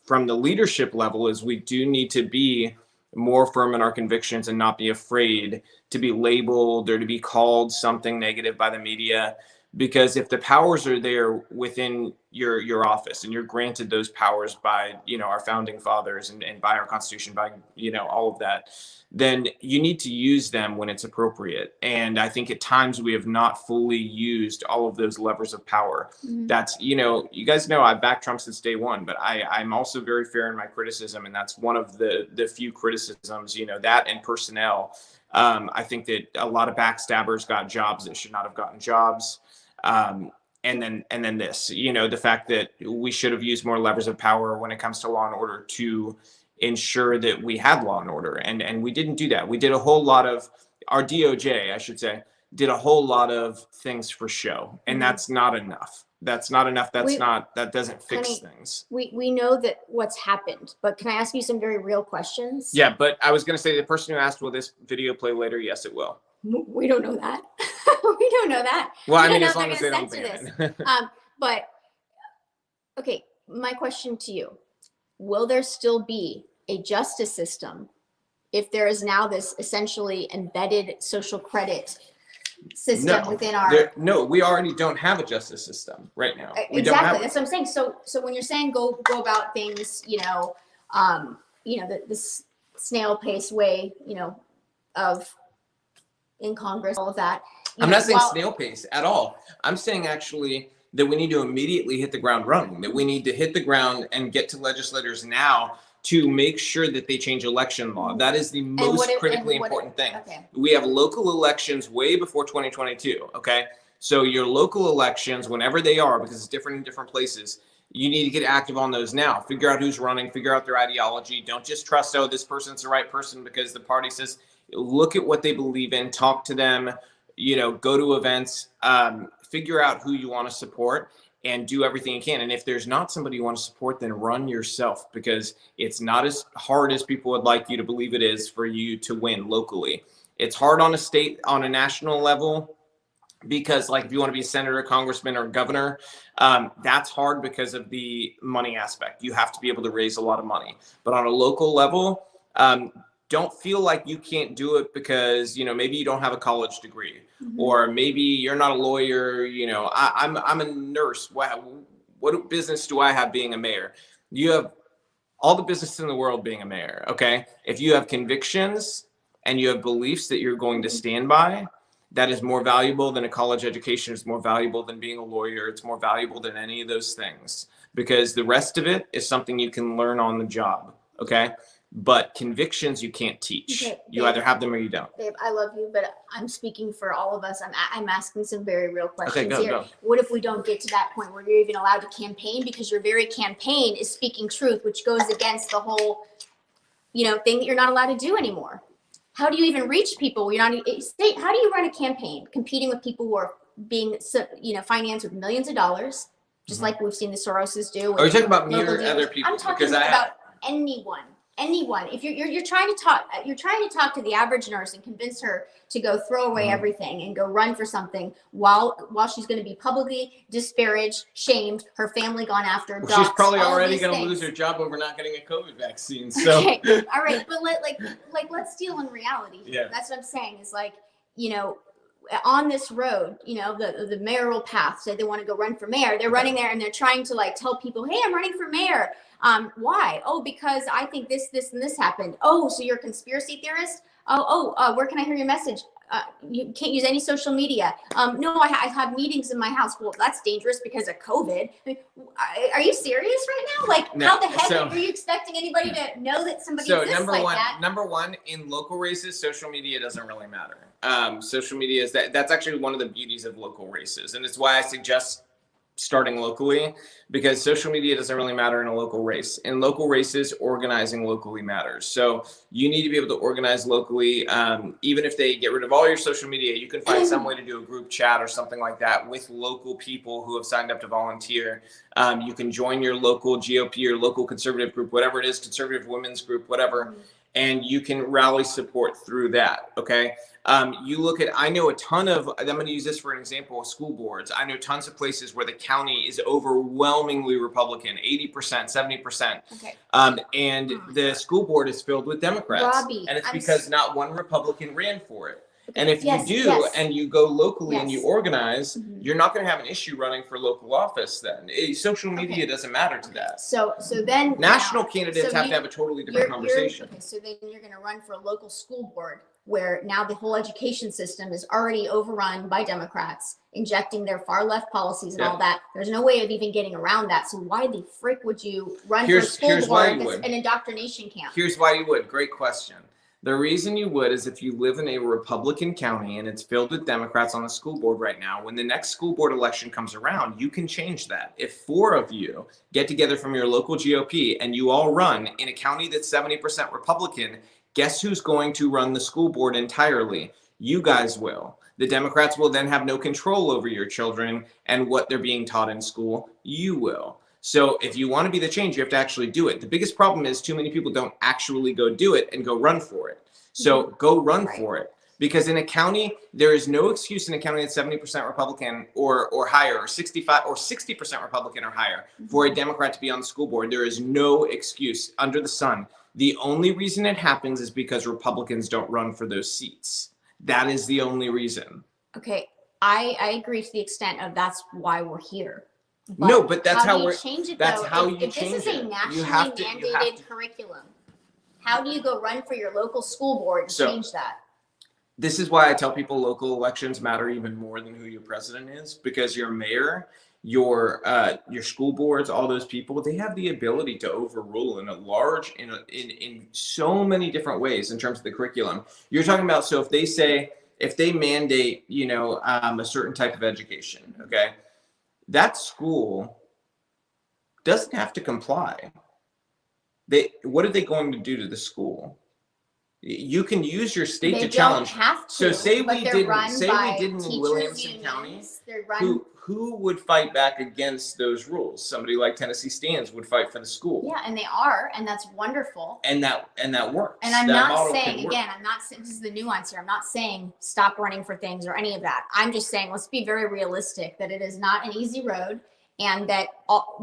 from the leadership level. Is we do need to be more firm in our convictions and not be afraid to be labeled or to be called something negative by the media. Because if the powers are there within your office, and you're granted those powers by, our founding fathers and by our Constitution, by, all of that, then you need to use them when it's appropriate. And I think at times we have not fully used all of those levers of power. Mm-hmm. That's, you guys know I've backed Trump since day one, but I'm also very fair in my criticism. And that's one of the few criticisms, that and personnel. I think that a lot of backstabbers got jobs that should not have gotten jobs. And then this, the fact that we should have used more levers of power when it comes to law and order to ensure that we had law and order. And we didn't do that. We did a whole lot of, our DOJ, I should say, did a whole lot of things for show. And mm-hmm. That's not enough. That doesn't fix things. We know that what's happened, but can I ask you some very real questions? Yeah, but I was going to say, the person who asked, will this video play later? Yes, it will. We don't know that. We don't know that. Well, I mean, as long as they don't ban it. But okay, my question to you: will there still be a justice system if there is now this essentially embedded social credit system within our? No, we already don't have a justice system right now. Exactly, that's what I'm saying. So when you're saying go about things, the snail pace way, of in Congress, all of that. I'm not saying snail pace at all. I'm saying actually that we need to immediately hit the ground running, that we need to hit the ground and get to legislators now to make sure that they change election law. That is the most critically important thing. Okay. We have local elections way before 2022, okay? So your local elections, whenever they are, because it's different in different places, you need to get active on those now. Figure out who's running, figure out their ideology. Don't just trust, oh, this person's the right person because the party says. Look at what they believe in, talk to them, go to events, figure out who you want to support and do everything you can. And if there's not somebody you want to support, then run yourself, because it's not as hard as people would like you to believe it is for you to win locally. It's hard on a national level, because like if you want to be a senator, congressman, or governor, that's hard because of the money aspect. You have to be able to raise a lot of money. But on a local level, don't feel like you can't do it because, maybe you don't have a college degree, mm-hmm. or maybe you're not a lawyer. I'm a nurse. What business do I have being a mayor? You have all the business in the world being a mayor. Okay. If you have convictions and you have beliefs that you're going to stand by, that is more valuable than a college education. It's more valuable than being a lawyer. It's more valuable than any of those things, because the rest of it is something you can learn on the job. Okay. But convictions you can't teach. Okay, You Dave, either have them or you don't. Babe, I love you, but I'm speaking for all of us. I'm asking some very real questions Okay, here. go. What if we don't get to that point where you're even allowed to campaign, because your very campaign is speaking truth, which goes against the whole, thing that you're not allowed to do anymore? How do you even reach people? You're not. How do you run a campaign competing with people who are being, financed with millions of dollars, just like we've seen the Soroses do? Are you talking about me or other people? I'm talking about anyone. If you're trying to talk to the average nurse and convince her to go throw away everything and go run for something while she's going to be publicly disparaged, shamed, her family gone after, well, she's probably already going to lose her job over not getting a COVID vaccine. So okay, all right, but let's deal in reality. Yeah, that's what I'm saying. Is on this road, the mayoral path, say they want to go run for mayor. They're running there and they're trying to tell people, hey, I'm running for mayor. Why? Oh, because I think this, and this happened. Oh, so you're a conspiracy theorist? Where can I hear your message? You can't use any social media. No, I have meetings in my house. Well, that's dangerous because of COVID. I mean, are you serious right now? No, how the heck are you expecting anybody to know that somebody exists that? Number one, in local races, social media doesn't really matter. Social media that's actually one of the beauties of local races, and it's why I suggest starting locally, because social media doesn't really matter in a local race. In local races, organizing locally matters. So you need to be able to organize locally. Even if they get rid of all your social media, you can find some way to do a group chat or something like that with local people who have signed up to volunteer. You can join your local GOP or local conservative group, whatever it is, conservative women's group, whatever, and you can rally support through that. Okay. You look at, I know a ton of, I'm going to use this for an example of school boards. I know tons of places where the county is overwhelmingly Republican, 80%, 70%. Okay. And the school board is filled with Democrats. Robbie, and it's because not one Republican ran for it. Okay. And if you do, and you go locally and you organize, you're not going to have an issue running for local office then. Social media doesn't matter to that. So then national candidates have to have a totally different conversation. Okay, so then you're going to run for a local school board where now the whole education system is already overrun by Democrats, injecting their far left policies and all that. There's no way of even getting around that. So why the frick would you run for a school board that's an indoctrination camp? Here's why you would. Great question. The reason you would is if you live in a Republican county and it's filled with Democrats on the school board right now, when the next school board election comes around, you can change that. If 4 of you get together from your local GOP and you all run in a county that's 70% Republican, guess who's going to run the school board entirely? You guys will. The Democrats will then have no control over your children and what they're being taught in school. You will. So if you want to be the change, you have to actually do it. The biggest problem is too many people don't actually go do it and go run for it. So go run for it. Because in a county, there is no excuse in a county that's 70% Republican or higher, or 65 or 60% Republican or higher, for a Democrat to be on the school board. There is no excuse under the sun. The only reason it happens is because Republicans don't run for those seats. That is the only reason. Okay, I agree to the extent of that's why we're here. But no, but that's how we're. Change it, that's though. how you if change it. This is a nationally mandated curriculum. How do you go run for your local school board and change that? This is why I tell people local elections matter even more than who your president is, because your mayor, your school boards, all those people, they have the ability to overrule in in so many different ways in terms of the curriculum. You're talking about, so if they mandate, a certain type of education, okay, that school doesn't have to comply. What are they going to do to the school? You can use your state to challenge. They don't have to. So say we didn't in Williamson County. Who would fight back against those rules? Somebody like Tennessee Stands would fight for the school. Yeah, and they are, and that's wonderful. And that works. And I'm not saying, again, this is the nuance here. I'm not saying stop running for things or any of that. I'm just saying let's be very realistic that it is not an easy road, and that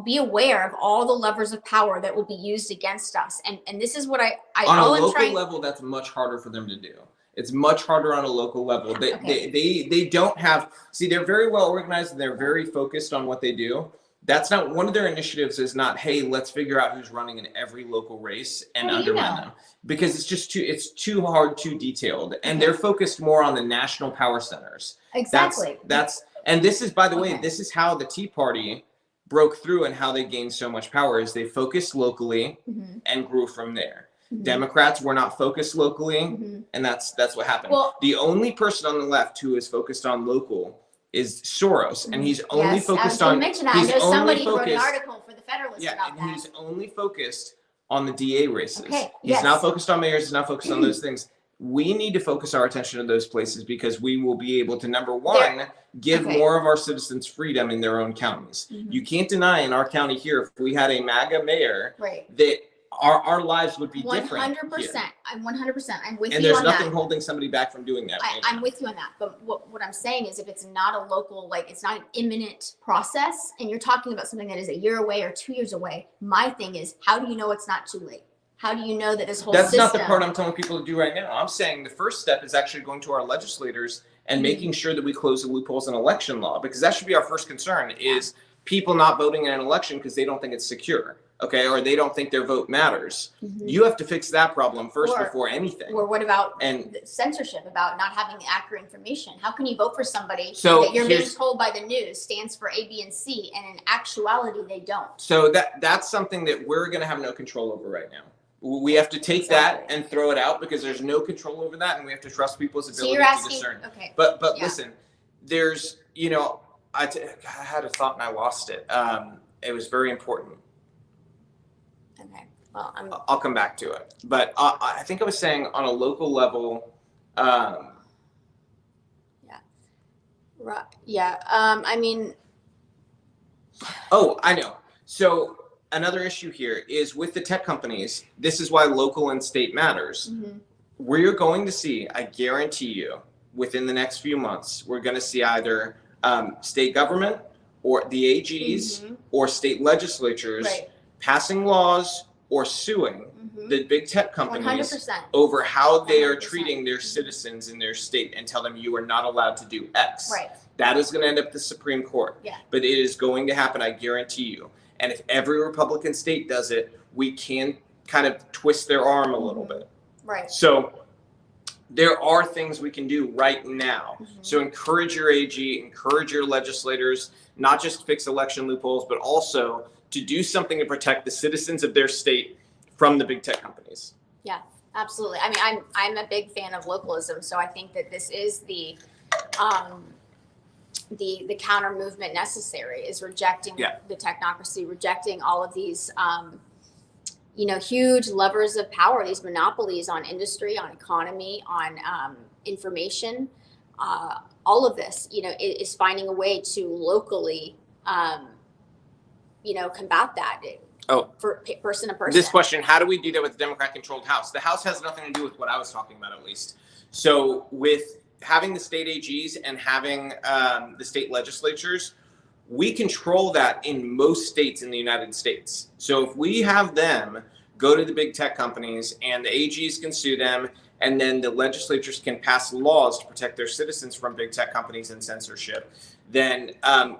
be aware of all the levers of power that will be used against us. And this is what I on a local level, that's much harder for them to do. It's much harder on a local level. They don't have, they're very well organized and they're very focused on what they do, That's not one of their initiatives. Is not, hey, let's figure out who's running in every local race and undermine them, because it's too hard, too detailed, and they're focused more on the national power centers. Exactly. That's and this is, by the way, this is how the Tea Party broke through and how they gained so much power, is they focused locally and grew from there. Democrats were not focused locally, and that's what happened. Well, the only person on the left who is focused on local is Soros, and he's only focused on. I know somebody wrote an article for the Federalist about that. He's only focused on the DA races. He's not focused on mayors. He's not focused on those things. We need to focus our attention to those places, because we will be able to, number one, give more of our citizens freedom in their own counties. You can't deny in our county here, if we had a MAGA mayor, that our lives would be different. 100%. I'm 100%. I'm with you on that. And there's nothing holding somebody back from doing that. I'm with you on that. But what I'm saying is, if it's not a local, like, it's not an imminent process, and you're talking about something that is a year away or 2 years away, my thing is, how do you know it's not too late? How do you know that this whole That's not the part I'm telling people to do right now. I'm saying the first step is actually going to our legislators and making sure that we close the loopholes in election law, because that should be our first concern, is people not voting in an election because they don't think it's secure. Okay, or they don't think their vote matters. You have to fix that problem first before anything. Or what about censorship, about not having accurate information? How can you vote for somebody that you're being told by the news stands for A, B, and C, and in actuality they don't? So that's something that we're going to have no control over right now. We have to take that and throw it out, because there's no control over that, and we have to trust people's ability to discern. Okay. But listen, there's, I had a thought and I lost it. It was very important. Okay. Well, I'll come back to it. But I think I was saying on a local level. I mean. Oh, I know. So another issue here is with the tech companies. This is why local and state matters. We're going to see, I guarantee you, within the next few months, we're going to see either state government or the AGs or state legislatures passing laws or suing the big tech companies 100%. over how they are treating their citizens in their state, and tell them you are not allowed to do X. That is going to end up the Supreme Court. But it is going to happen, I guarantee you. And if every Republican state does it, we can kind of twist their arm a little bit. So there are things we can do right now. So encourage your AG, encourage your legislators, not just fix election loopholes, but also to do something to protect the citizens of their state from the big tech companies. Yeah, absolutely. I mean, I'm a big fan of localism, so I think that this is the counter movement necessary, is rejecting the technocracy, rejecting all of these huge levers of power, these monopolies on industry, on economy, on information. All of this, is finding a way to locally combat that. For person to person. This question, how do we do that with the Democrat-controlled House? The House has nothing to do with what I was talking about, at least. So with having the state AGs and having the state legislatures, we control that in most states in the United States. So if we have them go to the big tech companies, and the AGs can sue them, and then the legislatures can pass laws to protect their citizens from big tech companies and censorship, then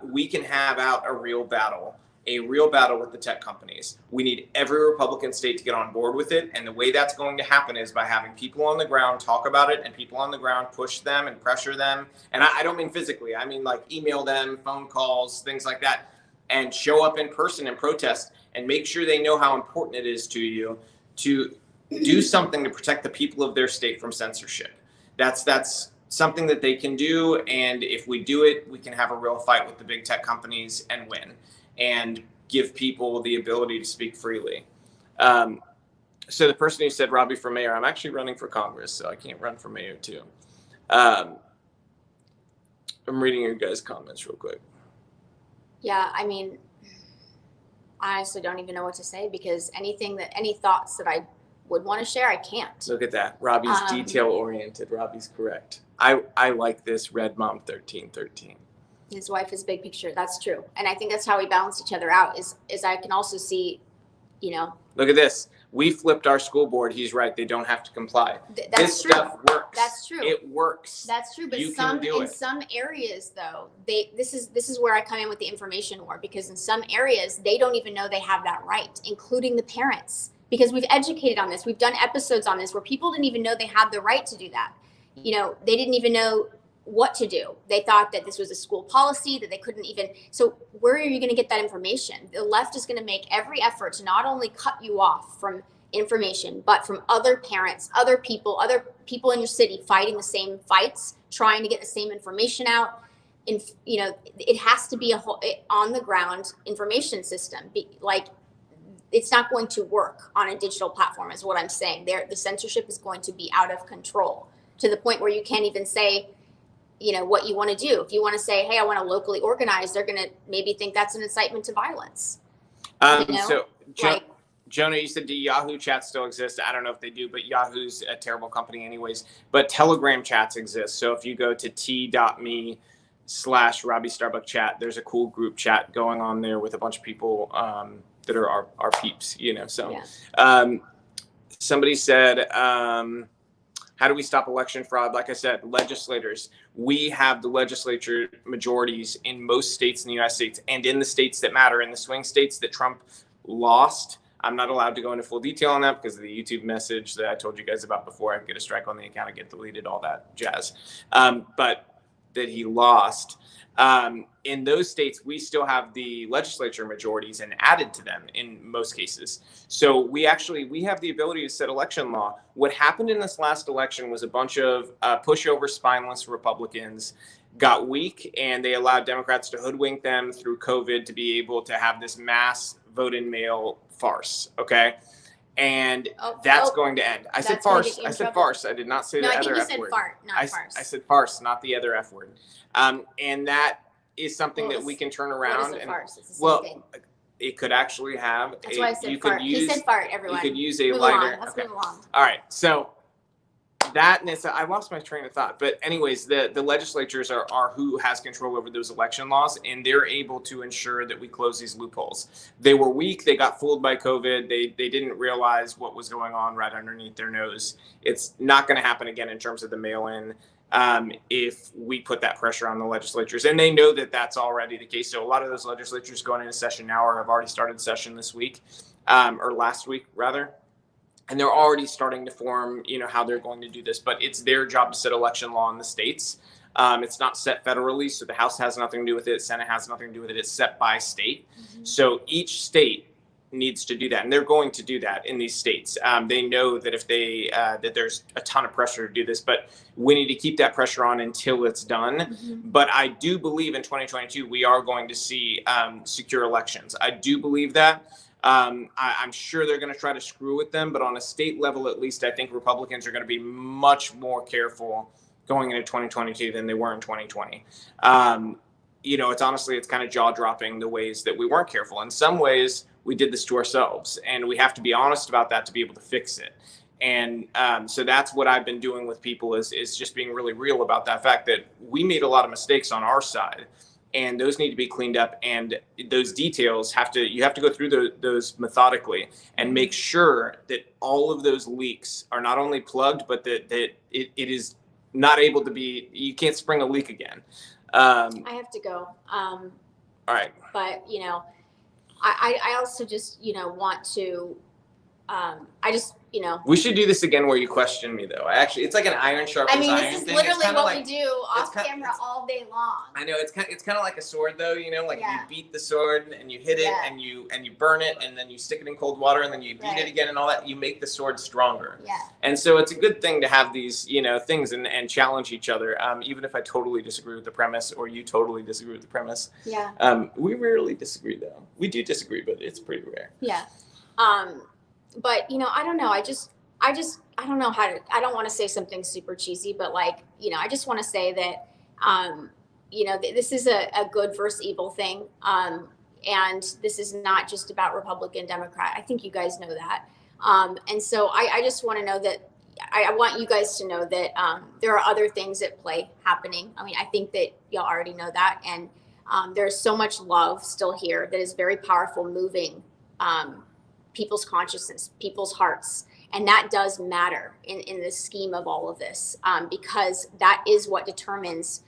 we can have out a real battle with the tech companies. We need every Republican state to get on board with it. And the way that's going to happen is by having people on the ground talk about it, and people on the ground push them and pressure them. And I don't mean physically, I mean like email them, phone calls, things like that, and show up in person and protest, and make sure they know how important it is to you to do something to protect the people of their state from censorship. That's something that they can do. And if we do it, we can have a real fight with the big tech companies and win, and give people the ability to speak freely. So the person who said Robbie for mayor, I'm actually running for Congress, so I can't run for mayor too. I'm reading your guys' comments real quick. Yeah, I mean, I honestly don't even know what to say, because any thoughts that I would want to share, I can't. Look at that. Robbie's detail-oriented. Robbie's correct. I like this Red Mom 1313. His wife is big picture. That's true. And I think that's how we balance each other out, is I can also see, Look at this. We flipped our school board. He's right. They don't have to comply. That's this true. stuff works. That's true. It works. That's true. But you can do in it. some areas, though, this is where I come in with the information war, because in some areas they don't even know they have that right, including the parents. Because we've educated on this. We've done episodes on this where people didn't even know they had the right to do that. They didn't even know what to do. They thought that this was a school policy, that they couldn't even. So where are you going to get that information? The left is going to make every effort to not only cut you off from information, but from other parents, other people in your city fighting the same fights, trying to get the same information out. It has to be a whole on the ground information system. It's not going to work on a digital platform, is what I'm saying. The censorship is going to be out of control to the point where you can't even say, what you want to do. If you want to say, hey, I want to locally organize, they're going to maybe think that's an incitement to violence. So, Jonah, you said, do Yahoo chats still exist? I don't know if they do, but Yahoo's a terrible company anyways. But Telegram chats exist. So if you go to t.me/Robbie Starbuck chat, there's a cool group chat going on there with a bunch of people that are our peeps, So somebody said, how do we stop election fraud? Like I said, legislators. We have the legislature majorities in most states in the United States, and in the states that matter, in the swing states that Trump lost. I'm not allowed to go into full detail on that because of the YouTube message that I told you guys about before. I get a strike on the account, I get deleted, all that jazz. But that he lost. In those states, we still have the legislature majorities and added to them in most cases. So we have the ability to set election law. What happened in this last election was a bunch of pushover, spineless Republicans got weak, and they allowed Democrats to hoodwink them through COVID to be able to have this mass vote-in-mail farce. Okay. And that's going to end. I said farce. I said farce. I did not say the other F word. No, I think you said fart, not farce. I said farce, not the other F word. And that is something that we can turn around. What is a farce? It's the same thing. It could actually have. That's why I said fart. He said fart, everyone. You could use a lighter. Let's move along. All right. So I lost my train of thought. But anyways, the legislatures are who has control over those election laws, and they're able to ensure that we close these loopholes. They were weak. They got fooled by COVID. They didn't realize what was going on right underneath their nose. It's not going to happen again in terms of the mail-in. If we put that pressure on the legislatures, and they know that that's already the case. So a lot of those legislatures going into session now or have already started session this week, or last week rather. And they're already starting to form, how they're going to do this, but it's their job to set election law in the states. It's not set federally. So the House has nothing to do with it. Senate has nothing to do with it. It's set by state. Mm-hmm. So each state needs to do that, and they're going to do that in these states. They know that if that there's a ton of pressure to do this, but we need to keep that pressure on until it's done. Mm-hmm. But I do believe in 2022 we are going to see secure elections. I do believe that. I'm sure they're going to try to screw with them, but on a state level, at least, I think Republicans are going to be much more careful going into 2022 than they were in 2020. It's kind of jaw dropping the ways that we weren't careful. In some ways, we did this to ourselves, and we have to be honest about that to be able to fix it. And so that's what I've been doing with people is just being really real about that fact that we made a lot of mistakes on our side, and those need to be cleaned up. And those details you have to go through those methodically and make sure that all of those leaks are not only plugged, but that it is not able to be, you can't spring a leak again. I have to go. All right. But, I also just, want to, we should do this again where you question me, though. It's like an iron sharpens iron thing. This is literally what we do off camera all day long. I know it's kind of like a sword, though. You beat the sword and you hit it and you burn it, and then you stick it in cold water and then you beat it again and all that. You make the sword stronger. Yeah. And so it's a good thing to have these things and challenge each other. Even if I totally disagree with the premise or you totally disagree with the premise. Yeah. We rarely disagree, though. We do disagree, but it's pretty rare. Yeah. But, I don't know. I don't know I don't want to say something super cheesy, but I just want to say that, this is a good versus evil thing. And this is not just about Republican, Democrat. I think you guys know that. And so I just want to know that I want you guys to know that there are other things at play happening. I mean, I think that y'all already know that. And there's so much love still here that is very powerful, moving people's consciousness, people's hearts. And that does matter in the scheme of all of this, because that is what determines,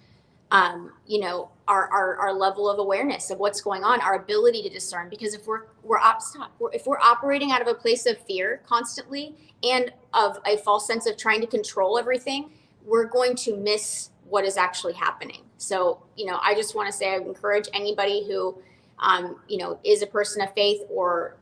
our level of awareness of what's going on, our ability to discern. Because if we're operating out of a place of fear constantly and of a false sense of trying to control everything, we're going to miss what is actually happening. So, I just want to say I encourage anybody who, is a person of faith or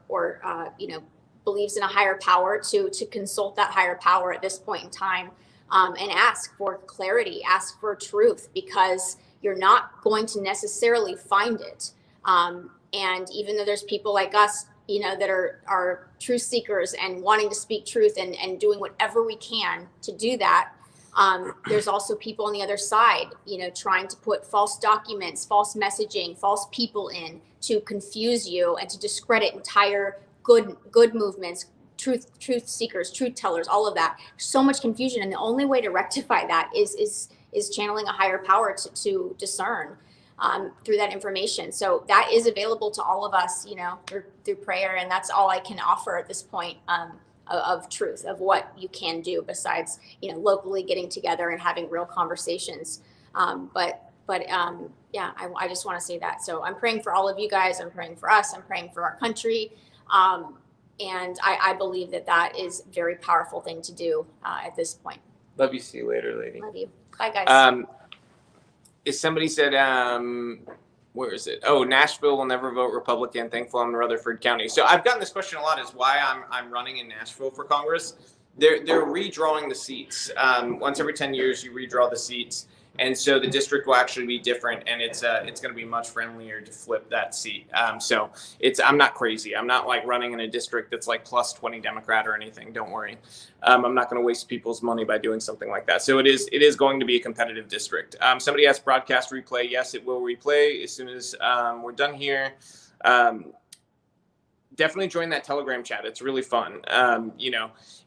believes in a higher power to consult that higher power at this point in time, and ask for clarity, ask for truth, because you're not going to necessarily find it. And even though there's people like us, that are truth seekers and wanting to speak truth and doing whatever we can to do that, there's also people on the other side, trying to put false documents, false messaging, false people in to confuse you and to discredit entire good movements, truth seekers, truth tellers, all of that. So much confusion, and the only way to rectify that is channeling a higher power to discern through that information. So that is available to all of us, through prayer, and that's all I can offer at this point, of truth, of what you can do besides locally getting together and having real conversations. Yeah, I just want to say that. So I'm praying for all of you guys. I'm praying for us. I'm praying for our country. And I believe that is a very powerful thing to do at this point. Love you. See you later, lady. Love you. Bye, guys. If somebody said, where is it? Oh, Nashville will never vote Republican. Thankful I'm in Rutherford County. So I've gotten this question a lot, is why I'm running in Nashville for Congress. They're redrawing the seats. Once every 10 years, you redraw the seats. And so the district will actually be different, and it's going to be much friendlier to flip that seat. So I'm not crazy. I'm not like running in a district that's like plus 20 Democrat or anything. Don't worry. I'm not going to waste people's money by doing something like that. So it is going to be a competitive district. Somebody asked broadcast replay. Yes, it will replay as soon as we're done here. Definitely join that Telegram chat. It's really fun.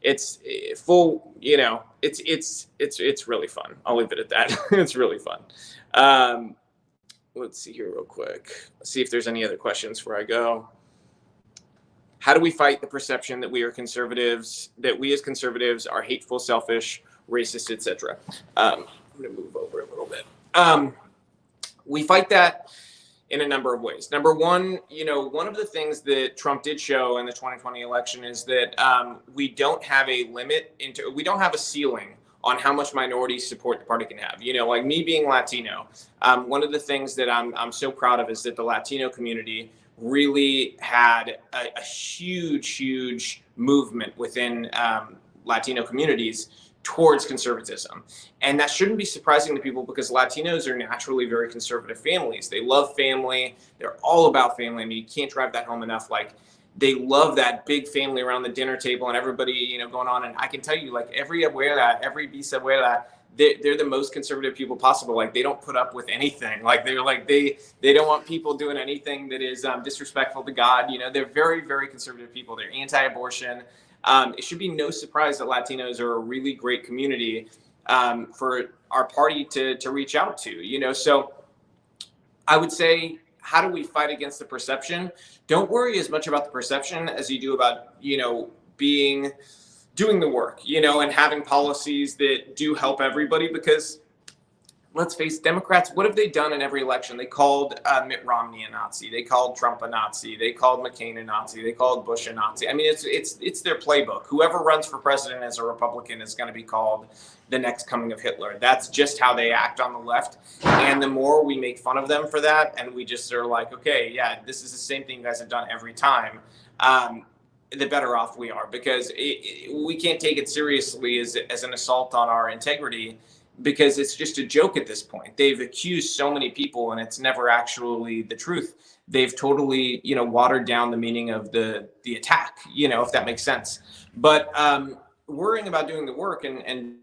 It's full, it's really fun. I'll leave it at that. It's really fun. Let's see here real quick. Let's see if there's any other questions before I go. How do we fight the perception that we as conservatives are hateful, selfish, racist, etc.? I'm going to move over a little bit. We fight that in a number of ways. Number one, one of the things that Trump did show in the 2020 election is that we don't have a we don't have a ceiling on how much minority support the party can have. Like me being Latino, one of the things that I'm so proud of is that the Latino community really had a huge movement within Latino communities towards conservatism. And that shouldn't be surprising to people, because Latinos are naturally very conservative families. They love family. They're all about family. I mean, you can't drive that home enough. Like, they love that big family around the dinner table and everybody, going on. And I can tell you, like, every abuela, every bisabuela, they're the most conservative people possible. Like, they don't put up with anything. Like, they don't want people doing anything that is disrespectful to God. They're very, very conservative people. They're anti-abortion. It should be no surprise that Latinos are a really great community for our party to reach out to, So I would say, how do we fight against the perception? Don't worry as much about the perception as you do about, doing the work, and having policies that do help everybody. Because let's face it, Democrats, what have they done in every election? They called Mitt Romney a Nazi. They called Trump a Nazi. They called McCain a Nazi. They called Bush a Nazi. I mean, it's their playbook. Whoever runs for president as a Republican is going to be called the next coming of Hitler. That's just how they act on the left. And the more we make fun of them for that, and we just are like, okay, yeah, this is the same thing you guys have done every time, the better off we are. Because we can't take it seriously as an assault on our integrity, because it's just a joke at this point. They've accused so many people, and it's never actually the truth. They've totally, watered down the meaning of the attack, if that makes sense. But worrying about doing the work and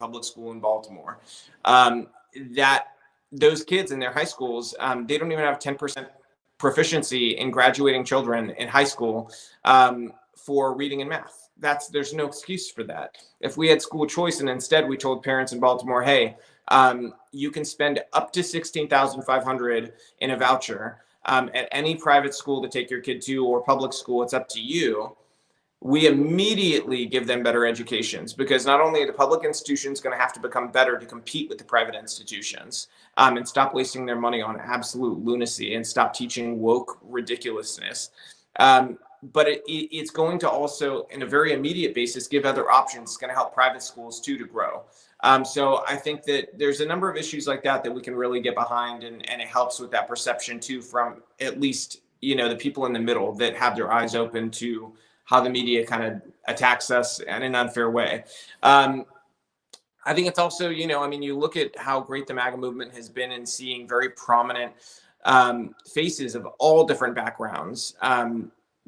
public school in Baltimore, that those kids in their high schools, they don't even have 10% proficiency in graduating children in high school for reading and math. There's no excuse for that. If we had school choice and instead we told parents in Baltimore, hey, you can spend up to $16,500 in a voucher at any private school to take your kid to, or public school, it's up to you. We immediately give them better educations, because not only are the public institutions going to have to become better to compete with the private institutions, and stop wasting their money on absolute lunacy and stop teaching woke ridiculousness. But it's going to also, in a very immediate basis, give other options. It's going to help private schools too to grow. So I think that there's a number of issues like that we can really get behind, and it helps with that perception too, from at least, the people in the middle that have their eyes open to how the media kind of attacks us in an unfair way. I think it's also, you look at how great the MAGA movement has been in seeing very prominent faces of all different backgrounds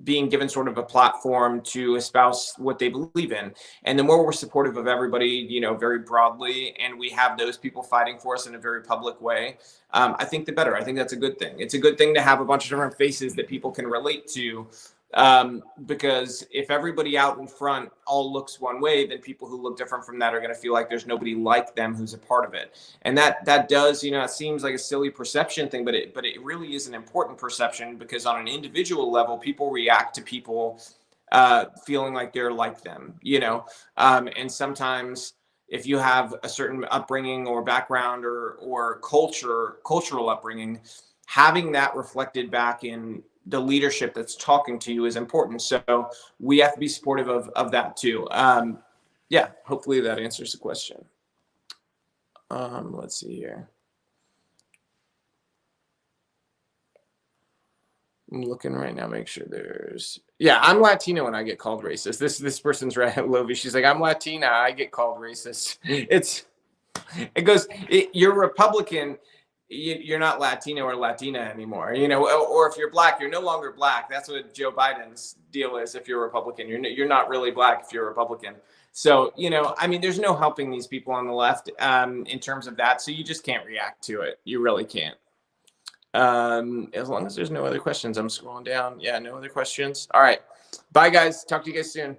being given sort of a platform to espouse what they believe in. And the more we're supportive of everybody, very broadly, and we have those people fighting for us in a very public way, I think the better. I think that's a good thing. It's a good thing to have a bunch of different faces that people can relate to. Because if everybody out in front all looks one way, then people who look different from that are going to feel like there's nobody like them who's a part of it. And that does, it seems like a silly perception thing, but it really is an important perception, because on an individual level, people react to people feeling like they're like them, and sometimes if you have a certain upbringing or background or cultural upbringing, having that reflected back in the leadership that's talking to you is important. So we have to be supportive of that too. Yeah, hopefully that answers the question. Let's see here. I'm looking right now, make sure I'm Latino and I get called racist. This person's right, Lovi. She's like, I'm Latina, I get called racist. You're Republican, you're not Latino or Latina anymore, or if you're black, you're no longer black. That's what Joe Biden's deal is. If you're a Republican, you're not really black if you're a Republican. So, there's no helping these people on the left in terms of that. So you just can't react to it. You really can't. As long as there's no other questions, I'm scrolling down. Yeah, no other questions. All right. Bye, guys. Talk to you guys soon.